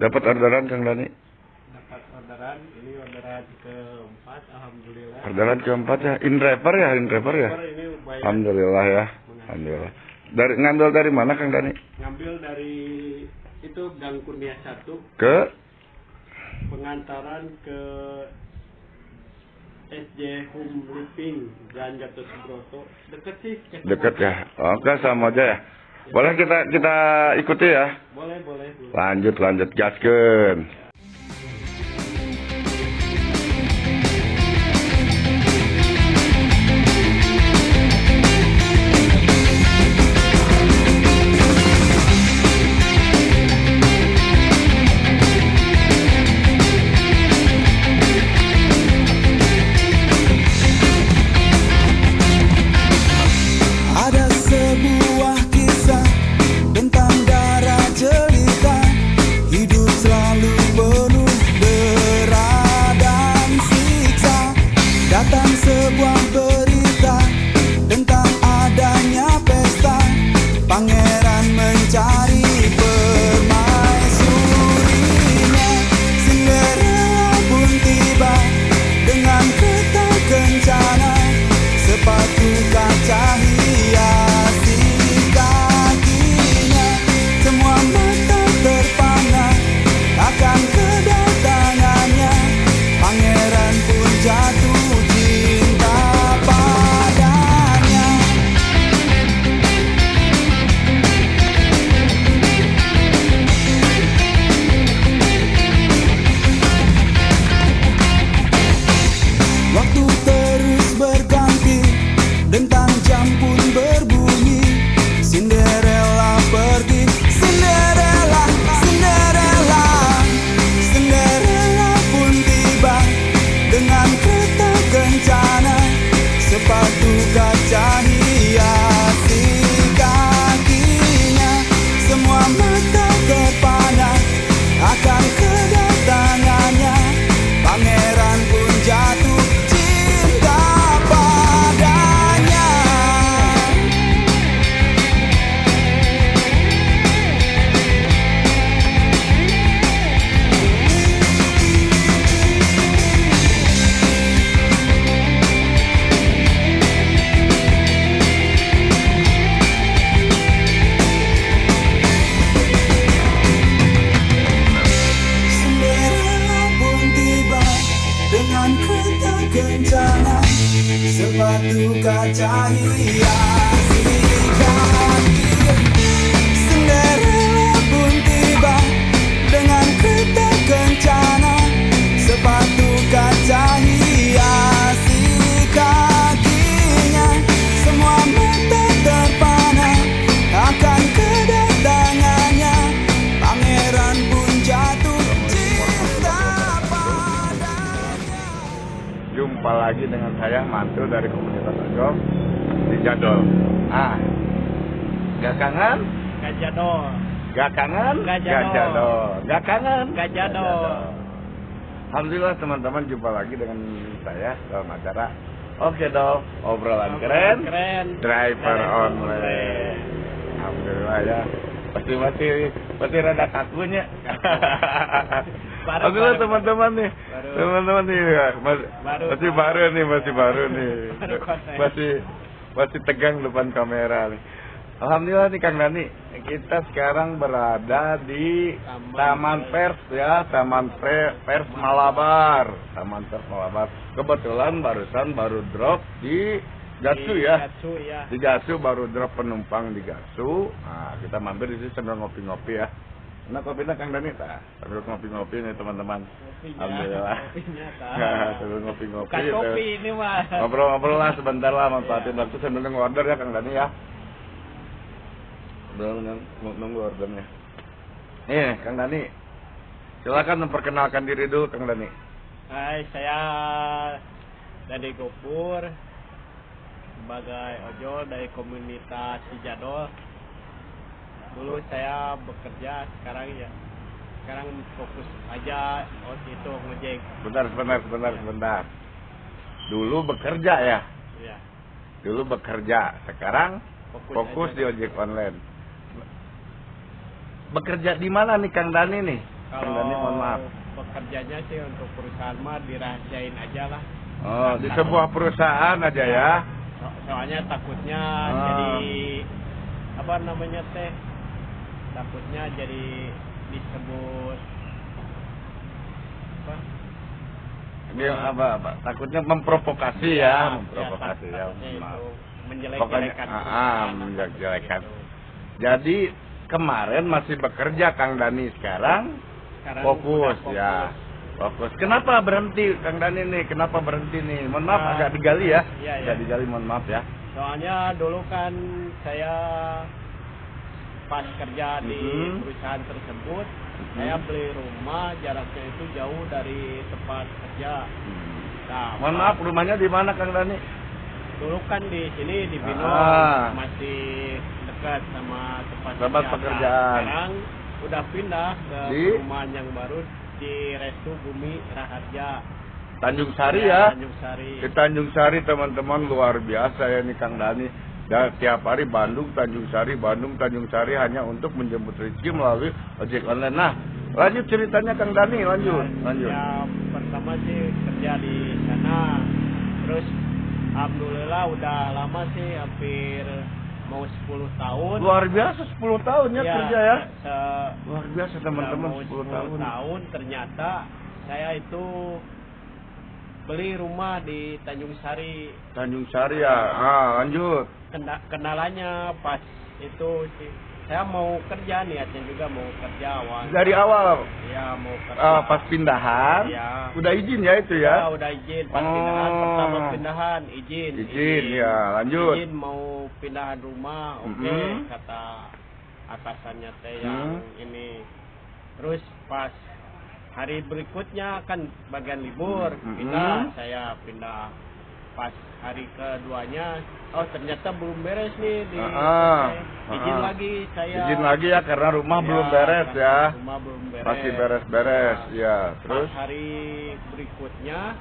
Dapat orderan Kang Dani? Dapat orderan, ini orderan keempat, alhamdulillah. Orderan keempat ya, in driver ya. Ini bayar. Alhamdulillah ya, alhamdulillah. Ngambil dari mana Kang Dani? Ngambil dari itu Gang Kurnia 1 Ke pengantaran ke SJ Home Living Jalan Gatot Subroto. Deket sih. deket ya. Oke, sama aja ya. Boleh kita ikuti ya. Boleh. Lanjut gaskeun. Ada sebuah kisah tentang darah jelita, hidup selalu penuh dera dan siksa. Datang sebuah berita tentang adanya pesta, pangeran mencari permaisurinya. Cinderella pun tiba dengan kereta kencana, sepatu kaca hiasi kakinya. Semua mata terpana akan kedatangannya, pangeran pun jatuh cinta padanya. Waktu terus berganti, dentang jam pun berbunyi. Cinderella pergi, Cinderella pun tiba dengan kereta kencana, sepatu kaca hiasi kakinya. Semua mata terpana akan kedatangannya, pangeran pun jatuh cinta padanya. Cinderella pun tiba dengan kereta kencana, sepatu kaca hiasi kaki. Cinderella pun tiba dengan kereta kencana, sepatu kaca hiasi kakinya. Semua mata terpana akan kedatangannya, pangeran pun jatuh cinta padanya. Jumpa lagi dengan saya Mantul dari komunitas Ojol di Jadol. Gak kangen? Gajadol. Gak kangen? Jadol. Gak kangen? Gajadol. Alhamdulillah teman-teman, jumpa lagi dengan saya dalam acara Oke Dol, obrolan keren. Driver online. Alhamdulillah ya. Pasti rada kakunya. Alhamdulillah teman-teman nih. Teman-teman nih ya. Masih baru nih. Masih tegang depan kamera nih. Alhamdulillah nih Kang Dani, kita sekarang berada di Taman Pers ya, Taman Pers Malabar. Kebetulan barusan baru drop di Gatsu ya. Di Gatsu baru drop penumpang di Gatsu. Nah, kita mampir di sini sambil ngopi-ngopi ya. Nah, kopinya Kang Dani sambil ngopi-ngopi nih teman-teman. Alhamdulillah. Sambil ngopi-ngopi. Bukan kopi ini mah. Ngobrol-ngobrol lah sebentar lah, manfaatin waktu sambil nge-order ya Kang Dani ya. Nunggu ordernya. Kang Dani, silakan memperkenalkan diri dulu Kang Dani. Hai, saya Dani Gopur sebagai ojol dari komunitas Jadol. Dulu saya bekerja, sekarang fokus aja itu ngejek. Sebentar. Dulu bekerja ya? Iya. Dulu bekerja, sekarang fokus di ojek online. Bekerja di mana nih Kang Dani nih? Kang Dani, mohon maaf. Pekerjanya sih untuk perusahaan mah dirahasiain aja lah. Oh, di sebuah perusahaan aja ya. Soalnya takutnya jadi apa namanya teh? Takutnya jadi disebut apa? Dia apa? Takutnya memprovokasi ya, memprovokasi ya. Menjelek-jelekan. Menjelek-jelekan. Jadi kemarin masih bekerja Kang Dani, sekarang fokus ya. Fokus. Kenapa berhenti Kang Dani nih? Kenapa berhenti nih? Mohon maaf agak digali ya. Agak digali, mohon maaf ya. Soalnya dulu kan saya pas kerja di perusahaan tersebut, saya beli rumah jaraknya itu jauh dari tempat kerja. Nah, mohon maaf, rumahnya di mana Kang Dani? Dulu kan di sini di Bino masih dekat sama tempat pekerjaan. Sekarang udah pindah ke perumahan yang baru di Restu Bumi Raharja. Tanjung Sari ya. Tanjung Sari. Di Tanjung Sari teman-teman, luar biasa ya nih Kang Dani. Dan tiap hari Bandung Tanjung Sari hanya untuk menjemput rezeki melalui ojek online. Nah, lanjut ceritanya Kang Dani, lanjut. Ya, pertama sih kerja di sana. Terus alhamdulillah udah lama sih, hampir mau 10 tahun. Luar biasa 10 tahun ya kerja ya. Luar biasa teman-teman, 10 tahun. Ternyata saya itu beli rumah di Tanjung Sari. Tanjung Sari ya. Lanjut. Kenalannya pas itu sih, saya mau kerja, niatnya juga mau kerja awal. Dari awal? Ya, mau kerja. Pas pindahan? Ya. Udah izin ya itu ya? Ya, udah izin. Pas pertama pindahan, izin. Izin, ya. Lanjut. Izin mau pindahan rumah, oke, kata atasannya teh yang ini. Terus pas hari berikutnya kan bagian libur, saya pindah. Pas hari keduanya, ternyata belum beres nih di izin lagi saya. Izin lagi ya karena rumah belum beres ya. Rumah belum beres. Masih beres-beres ya. Terus pas hari berikutnya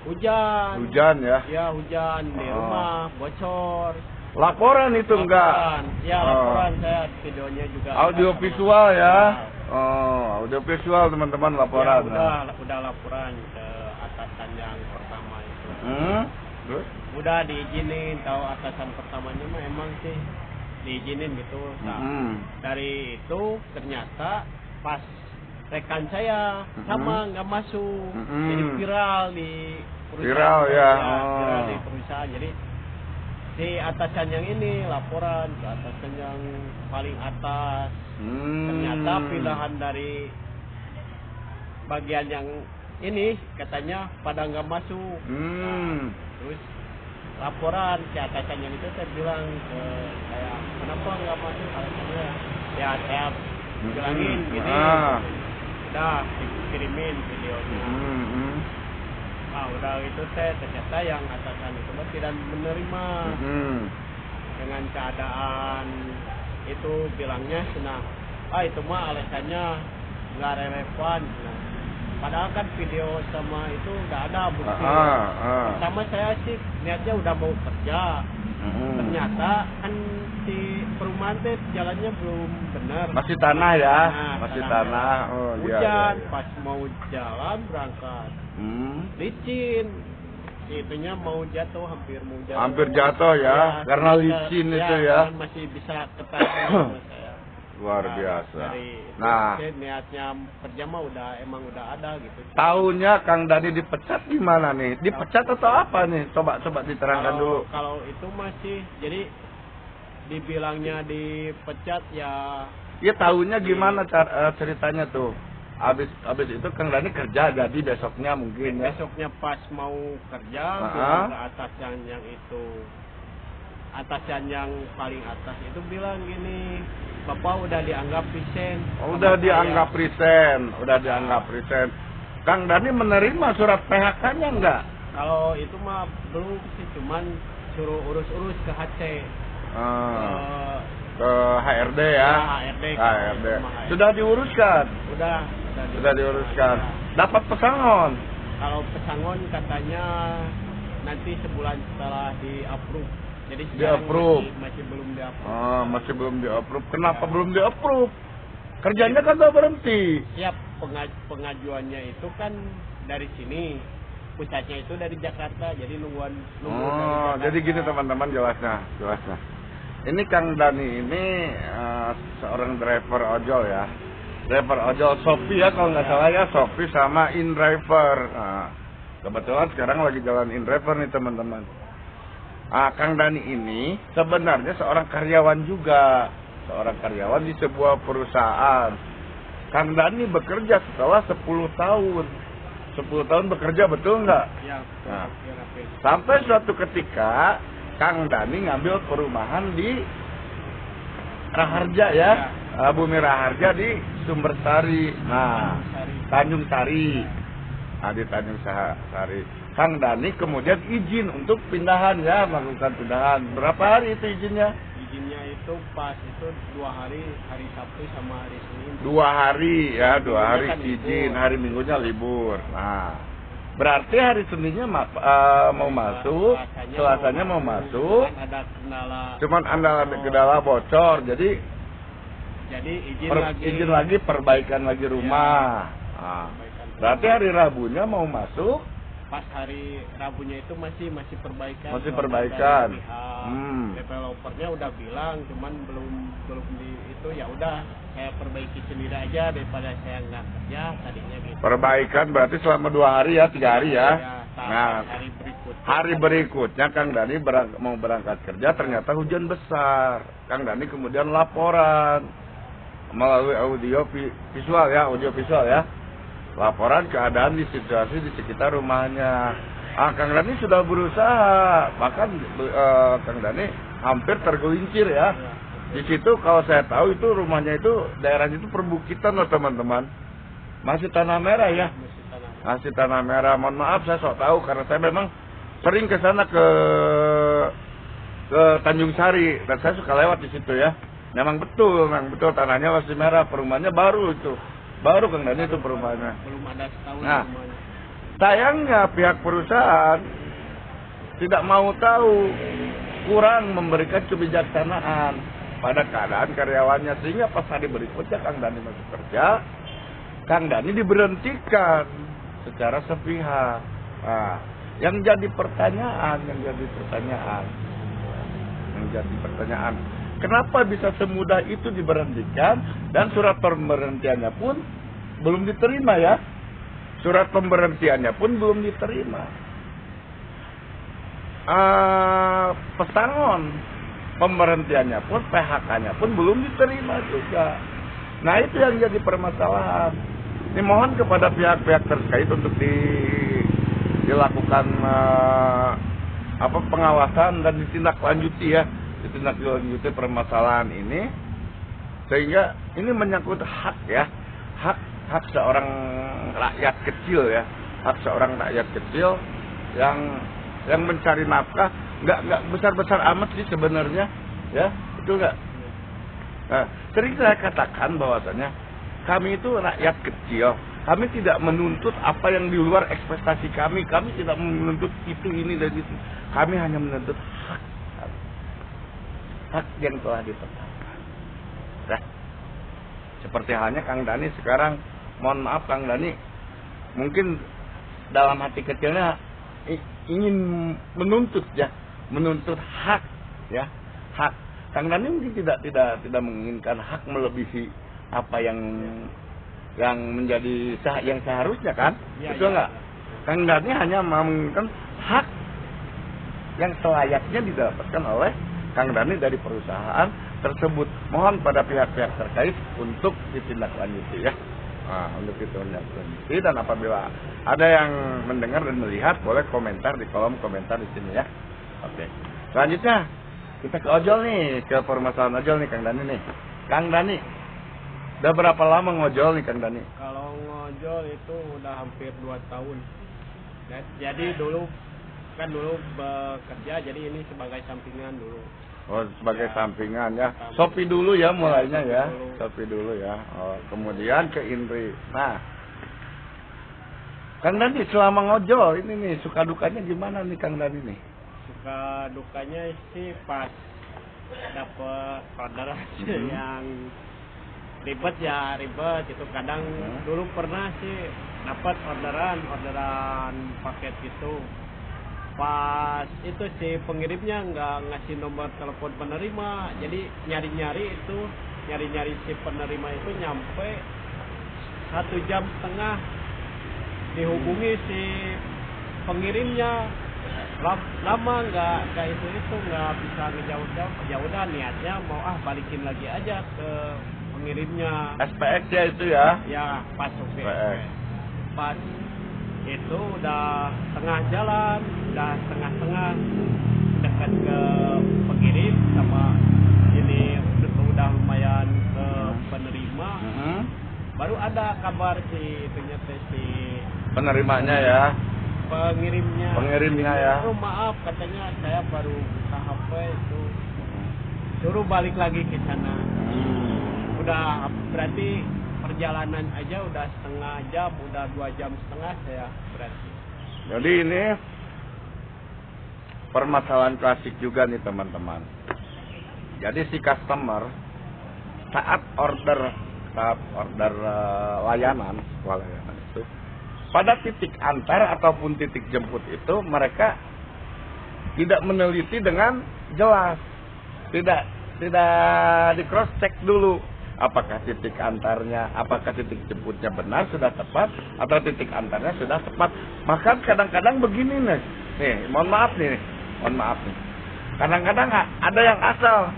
hujan. Hujan ya? Ya, hujan di rumah, bocor. Laporan itu enggak? Ya, laporan saya, videonya juga. Audio visual ya? Audio visual teman-teman, laporan. Ya, udah laporan ke atasan yang pertama itu. Terus? Udah diizinin, tahu atasan pertamanya mah emang sih diizinin gitu. Nah, dari itu ternyata pas rekan saya sama nggak masuk, jadi viral di perusahaan. Viral ya. Viral di perusahaan. Jadi si atasan yang ini laporan ke atasan yang paling atas. Ternyata pindahan dari bagian yang ini katanya pada nggak masuk. Nah, terus laporan si atasan yang itu saya bilang ke saya, kenapa nggak masuk? Alasannya ya saya bilangin gini. Udah dikirimin videonya. Udah itu ternyata yang atasan itu tidak menerima dengan keadaan itu, bilangnya itu mah alasannya nggak relevan. Padahal kan video sama itu nggak ada bukti. Pertama saya sih niatnya udah mau kerja. Ternyata kan si perumahan teh jalannya belum benar. Masih tanah ya? Masih tanah. Hujan, pas mau jalan berangkat. Licin. Itunya mau jatuh, hampir mau jatuh. Hampir jatuh ya, karena licin itu ya. Masih bisa ketahan sama saya. Luar biasa. Nah, niatnya kerja mah emang udah ada gitu. Tahunnya Kang Dani dipecat gimana nih? Dipecat atau apa nih? Coba diterangkan dulu. Kalau itu masih, jadi dibilangnya dipecat ya. Iya, tahunnya gimana ceritanya tuh? Abis itu Kang Dani kerja, jadi besoknya mungkin ya. Besoknya pas mau kerja, bilang ke atasan yang itu. Atasan yang paling atas itu bilang gini, Bapak udah dianggap resign. Udah dianggap resign. Kang Dani menerima surat PHK-nya enggak? Kalau itu mah belum sih, cuman suruh urus-urus ke HC. Ke HRD ya? HRD. Sudah diuruskan? Sudah diuruskan. Dapat pesangon? Kalau pesangon katanya nanti sebulan setelah di-approve. Jadi di-approve. Masih belum di-approve. Masih belum di-approve. Kenapa belum di-approve? Kerjanya kan gak berhenti. Ya pengajuannya itu kan dari sini, pusatnya itu dari Jakarta, jadi nunggu dari Jakarta. Jadi gini teman-teman jelasnya. Ini Kang Dani ini seorang driver ojol ya. Driver ojol Shopee ya kalau nggak salah ya, Shopee sama InDriver. Nah, kebetulan sekarang lagi jalan InDriver nih teman-teman. Kang Dani ini sebenarnya seorang karyawan juga. Seorang karyawan di sebuah perusahaan. Kang Dani bekerja setelah 10 tahun. 10 tahun bekerja, betul nggak? Ya, nah, sampai suatu ketika Kang Dani ngambil perumahan di Raharja ya. Bumi Raharja di Sumbersari. Nah, Tanjung Sari. Nah, di Tanjung Sari. Kang Dani kemudian izin untuk pindahan ya, melakukan pindahan. Berapa hari itu izinnya? Izinnya itu pas itu 2 hari, hari Sabtu sama hari Senin. 2 hari ya, 2 hari kan izin, libur. hari Minggunya libur. Nah, berarti hari Seninnya mau masuk, Selasanya mau masuk. Cuman ada kendala. Cuman kendala bocor, jadi izin lagi perbaikan lagi rumah. Nah, berarti hari Rabunya mau masuk. Pas hari Rabunya itu masih perbaikan. Masih perbaikan. Developernya udah bilang, cuman belum di itu, ya udah saya perbaiki sendiri aja daripada saya nggak kerja tadinya gitu. Perbaikan berarti selama 2 hari ya, 3 hari ya. Nah, hari berikutnya Kang Dani mau berangkat kerja, ternyata hujan besar. Kang Dani kemudian laporan melalui audio visual ya. Laporan keadaan di situasi di sekitar rumahnya. Kang Dani sudah berusaha, bahkan Kang Dani hampir tergelincir ya. Di situ kalau saya tahu itu rumahnya itu daerahnya itu perbukitan loh teman-teman. Masih tanah merah ya. Masih tanah merah. Mohon maaf saya sok tahu karena saya memang sering ke sana ke Tanjung Sari dan saya suka lewat di situ ya. Memang betul tanahnya masih merah, perumahannya baru itu. Baru Kang Dani itu perumahannya. Belum ada setahun rumahnya. Sayangnya pihak perusahaan tidak mau tahu, kurang memberikan kebijaksanaan pada keadaan karyawannya, sehingga pas hari berikutnya Kang Dani masuk kerja, Kang Dani diberhentikan secara sepihak. Nah, yang jadi pertanyaan, kenapa bisa semudah itu diberhentikan dan surat pemberhentiannya pun belum diterima ya? Surat pemberhentiannya pun belum diterima. Pesangon pemberhentiannya pun, PHK-nya pun belum diterima juga. Nah, itu yang jadi permasalahan. Ini mohon kepada pihak-pihak terkait untuk dilakukan pengawasan dan ditindaklanjuti ya. Ditindaklanjuti permasalahan ini, sehingga ini menyangkut hak ya, hak seorang rakyat kecil ya, hak seorang rakyat kecil yang mencari nafkah, nggak besar amat sih sebenarnya ya, itu nggak. Nah, sering saya katakan bahwasanya kami itu rakyat kecil, kami tidak menuntut apa yang di luar ekspektasi kami tidak menuntut itu, ini dan itu, kami hanya menuntut hak yang telah ditetapkan. Nah, seperti halnya Kang Dani sekarang, mohon maaf Kang Dani, mungkin dalam hati kecilnya ingin menuntut hak ya, hak. Kang Dani mungkin tidak menginginkan hak melebihi apa yang menjadi yang seharusnya kan, betul nggak? Kang Dani hanya menginginkan hak yang selayaknya didapatkan oleh Kang Dani dari perusahaan tersebut. Mohon pada pihak-pihak terkait untuk ditindaklanjuti ya. Untuk ditindaklanjuti, dan apabila ada yang mendengar dan melihat, boleh komentar di kolom komentar di sini ya. Oke. Selanjutnya kita ke ojol nih, ke permasalahan ojol nih Kang Dani nih. Kang Dani, udah berapa lama ngojol nih Kang Dani? Kalau ngojol itu udah hampir 2 tahun. Jadi dulu bekerja, jadi ini sebagai sampingan dulu. Oh, sebagai sampingan ya. Shopee dulu ya mulainya ya. Shopee dulu ya. Oh, kemudian ke Indri. Nah, Kang Dani selama ngojol ini nih, suka dukanya gimana nih Kang Dani nih? Suka dukanya sih pas dapet order yang ribet itu kadang dulu pernah sih dapat orderan paket itu, pas itu si pengirimnya nggak ngasih nomor telepon penerima, jadi nyari si penerima itu nyampe 1,5 jam dihubungi si pengirimnya, lama nggak itu nggak bisa ngejauh-jauh. Ya udah niatnya mau balikin lagi aja ke pengirimnya. SPX ya itu ya? Ya pas SPX. Pas itu udah tengah jalan, udah tengah dekat ke pengirim sama ini udah lumayan ke penerima. Baru ada kabar si penerimanya ya, pengirimnya ya. Oh maaf, katanya saya baru buka HP itu, suruh balik lagi ke sana. Udah berarti perjalanan aja udah setengah jam, udah 2,5 jam saya berarti. Jadi ini permasalahan klasik juga nih teman-teman. Jadi si customer saat order layanan itu, pada titik antar ataupun titik jemput itu mereka tidak meneliti dengan jelas, tidak di cross check dulu apakah titik antarnya, apakah titik jemputnya benar sudah tepat atau titik antarnya sudah tepat. Maka kadang-kadang begini nih, mohon maaf nih, kadang-kadang ada yang asal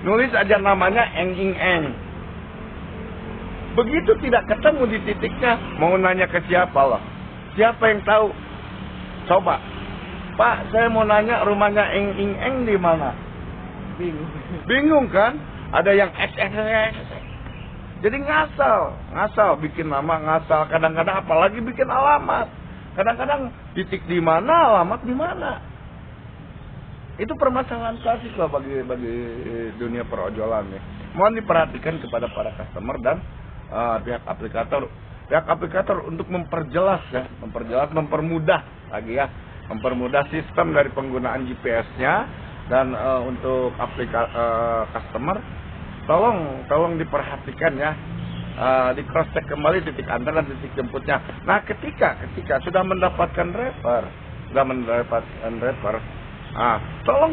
nulis aja namanya eng. Begitu tidak ketemu di titiknya, mau nanya ke siapa loh? Siapa yang tahu? Coba, Pak, saya mau nanya rumahnya eng di mana? Bingung kan? Ada yang x. Jadi ngasal bikin nama, ngasal. Kadang-kadang apalagi bikin alamat. Kadang-kadang titik di mana, alamat di mana. Itu permasalahan klasik lah bagi dunia perojolan nih. Mohon diperhatikan kepada para customer dan pihak aplikator untuk mempermudah sistem dari penggunaan GPS-nya dan untuk customer tolong diperhatikan ya, di cross check kembali titik antar dan titik jemputnya. Nah ketika sudah mendapatkan driver, tolong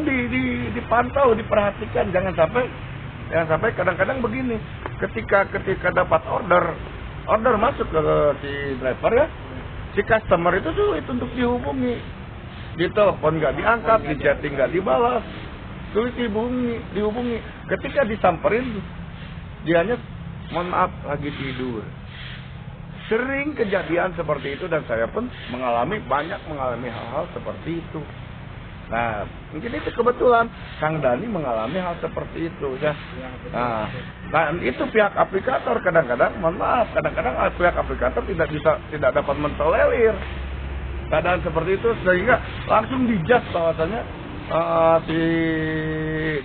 dipantau, diperhatikan, jangan sampai kadang-kadang begini, ketika dapat order masuk ke si driver ya, si customer itu sulit untuk dihubungi, ditelepon nggak diangkat, di chatting nggak dibalas, sulit dihubungi. Ketika disamperin, dianya mohon maaf lagi tidur. Sering kejadian seperti itu dan saya pun banyak mengalami hal-hal seperti itu. Nah, mungkin itu kebetulan Kang Dani mengalami hal seperti itu ya. Nah, itu pihak aplikator kadang-kadang, mohon maaf, kadang-kadang pihak aplikator tidak dapat mentolerir keadaan seperti itu sehingga langsung dijudge bahwasanya si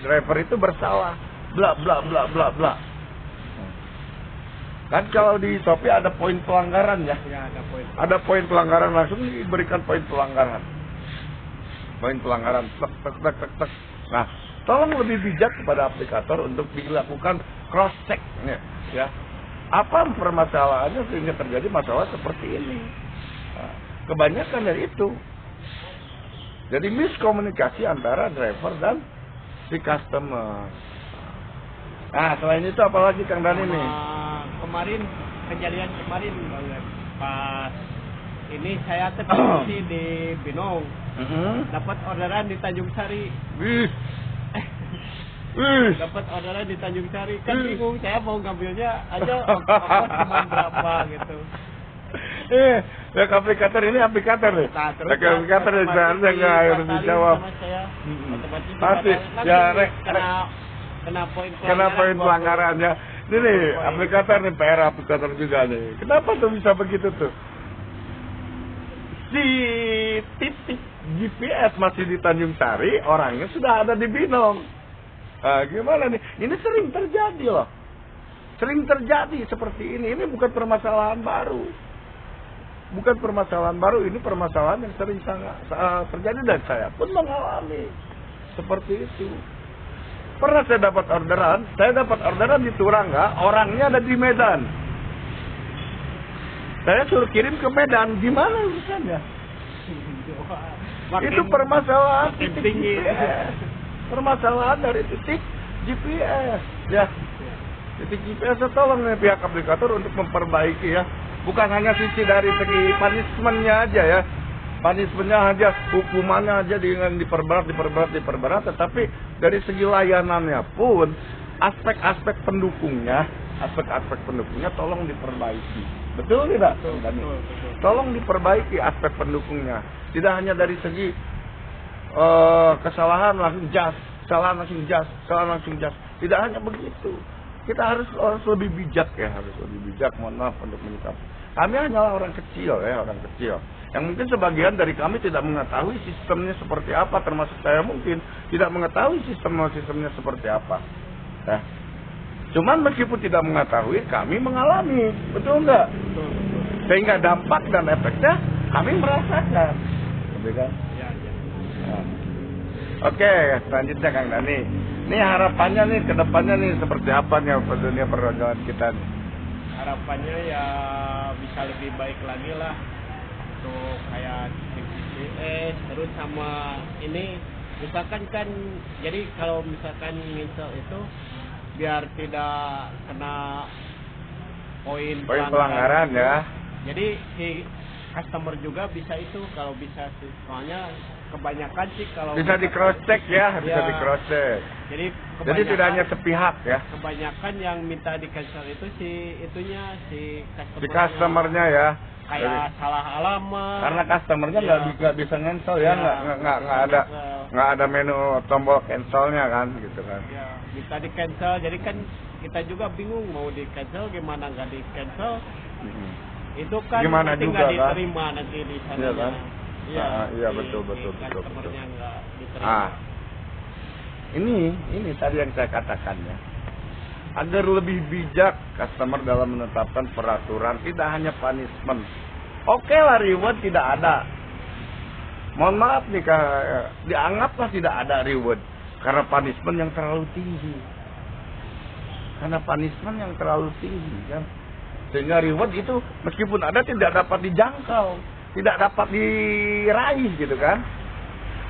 driver itu bersalah, bla bla bla bla bla. Kan kalau di Shopee ada poin pelanggaran ya. Ada poin pelanggaran, langsung diberikan poin pelanggaran. Tek. Nah, tolong lebih bijak kepada aplikator untuk dilakukan cross check ya. Apa permasalahannya sehingga terjadi masalah seperti ini? Nah, kebanyakan dari itu. Jadi miskomunikasi antara driver dan si customer. Nah, selain itu apalagi Kang Dani nih? Kejadian kemarin banget. Pas ini saya terpilih di Binong. Dapat orderan di Tanjung Sari. Dapat orderan di Tanjung Sari. Kan bingung, saya mau ngambilnya aja cuma berapa gitu. Aplikator ini aplikator nih. Aplikator saya nggak harus dijawab. Pasti ya kena poin pelanggaran ya. Ini nih aplikator nih, PR aplikator juga nih. Kenapa tuh bisa begitu tuh? Si titik GPS masih di Tanjung Sari, orangnya sudah ada di Binong. Gimana nih? Ini sering terjadi loh. Sering terjadi seperti ini. Ini bukan permasalahan baru. Ini permasalahan yang sering sangat terjadi dan saya pun mengalami seperti itu. Pernah saya dapat orderan di Turangga, orangnya ada di Medan. Saya suruh kirim ke Medan, gimana urusannya? Itu permasalahan titik GPS. Permasalahan dari titik GPS, ya. Titik GPS tolong nih pihak aplikator untuk memperbaiki ya. Bukan hanya sisi dari segi punishment-nya aja ya. Punishment-nya aja, hukumannya aja dengan diperberat, tetapi dari segi layanannya pun aspek-aspek pendukungnya tolong diperbaiki. Betul tidak? Betul. Tolong diperbaiki aspek pendukungnya. Tidak hanya dari segi kesalahan langsung jas. Tidak hanya begitu. Kita harus lebih bijak ya, Mohon maaf untuk menyikapi. Kami hanyalah orang kecil. Yang mungkin sebagian dari kami tidak mengetahui sistemnya seperti apa, termasuk saya mungkin tidak mengetahui sistemnya seperti apa. Ya. Cuman meskipun tidak mengetahui, kami mengalami, betul enggak? Betul. Sehingga dampak dan efeknya kami merasakan, betul kan? Ya. Nah. Oke, selanjutnya Kang Dani. Ini harapannya nih ke depannya nih seperti apa nih dunia perdagangan kita nih? Harapannya ya bisa lebih baik lagi lah untuk kayak GPS, terus sama ini misalkan kan, jadi kalau misalkan nginstal itu biar tidak kena poin pelanggaran ya. Jadi si customer juga bisa itu, kalau bisa sih, soalnya kebanyakan sih kalau bisa di cross check ya, bisa di cross check. Jadi tidak hanya sepihak ya. Kebanyakan yang minta di cancel itu si customernya ya. Kayak salah alamat. Karena customernya nggak bisa cancel ya, nggak ada menu tombol cancelnya kan, gitu kan. Ya, bisa di cancel, jadi kan kita juga bingung mau di cancel gimana nggak di cancel. Itu kan gimana nanti juga nggak diterima kan? Nanti di sana. Iya kan? Iya betul. Ini tadi yang saya katakan ya. Agar lebih bijak customer dalam menetapkan peraturan, tidak hanya punishment. Oke lah, reward tidak ada. Mohon maaf nih, dianggaplah tidak ada reward karena punishment yang terlalu tinggi. Kan. Sehingga reward itu meskipun ada tidak dapat dijangkau, tidak dapat diraih gitu kan.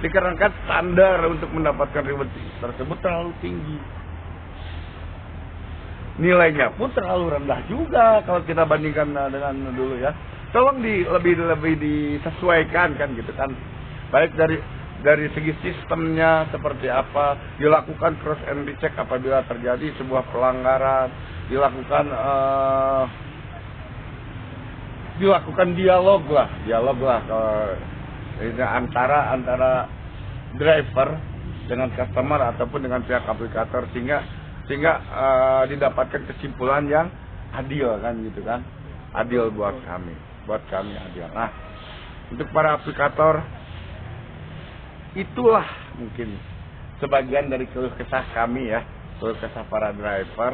Dikarenakan standar untuk mendapatkan reward tersebut terlalu tinggi. Nilainya pun terlalu rendah juga kalau kita bandingkan dengan dulu ya. Tolong lebih disesuaikan kan gitu kan. Baik dari segi sistemnya seperti apa, dilakukan cross and recheck apabila terjadi sebuah pelanggaran, dilakukan dialog lah antara driver dengan customer ataupun dengan pihak aplikator sehingga didapatkan kesimpulan yang adil kan gitu kan, adil buat kami adil. Nah, untuk para aplikator itulah mungkin sebagian dari keluh kesah kami ya, keluh kesah para driver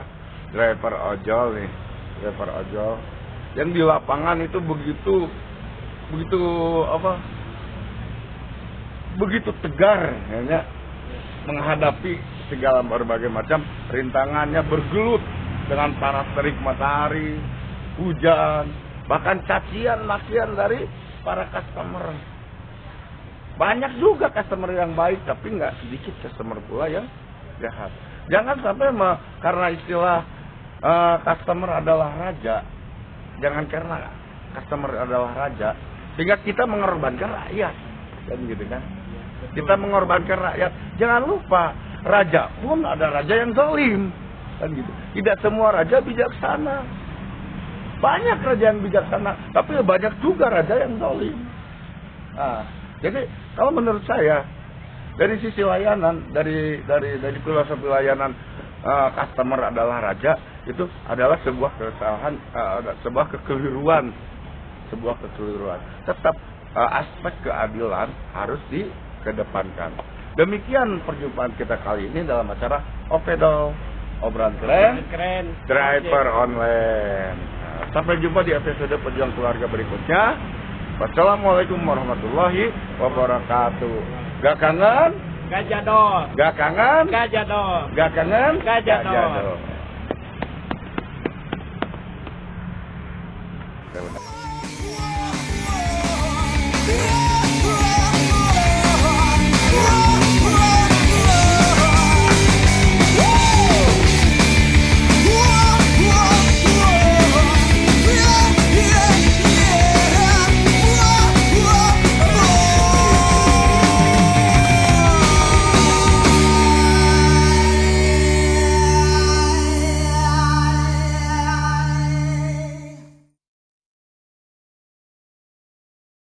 ojol yang di lapangan itu begitu tegar ya, menghadapi segala berbagai macam rintangannya, bergelut dengan panas terik matahari, hujan, bahkan cacian makian dari para customer. Banyak juga customer yang baik, tapi nggak sedikit customer pula yang jahat. Jangan sampai karena istilah customer adalah raja, jangan karena customer adalah raja sehingga kita mengorbankan rakyat, kan gitu kan? Kita mengorbankan rakyat. Jangan lupa, raja pun ada raja yang zalim, kan gitu. Tidak semua raja bijaksana. Banyak raja yang bijaksana, tapi banyak juga raja yang zalim. Nah, jadi kalau menurut saya dari sisi layanan, dari filosofi layanan customer adalah raja, itu adalah sebuah kesalahan, sebuah kekeliruan. Tetap aspek keadilan harus dikedepankan. Demikian perjumpaan kita kali ini dalam acara Opedal, obrolan keren, driver online. Sampai jumpa di episode Pejuang Keluarga berikutnya. Wassalamualaikum warahmatullahi wabarakatuh. Gak kangen? Gajah dor. Gak kangen? Gajah dor. Gak kangen? Gajah dor. Dor.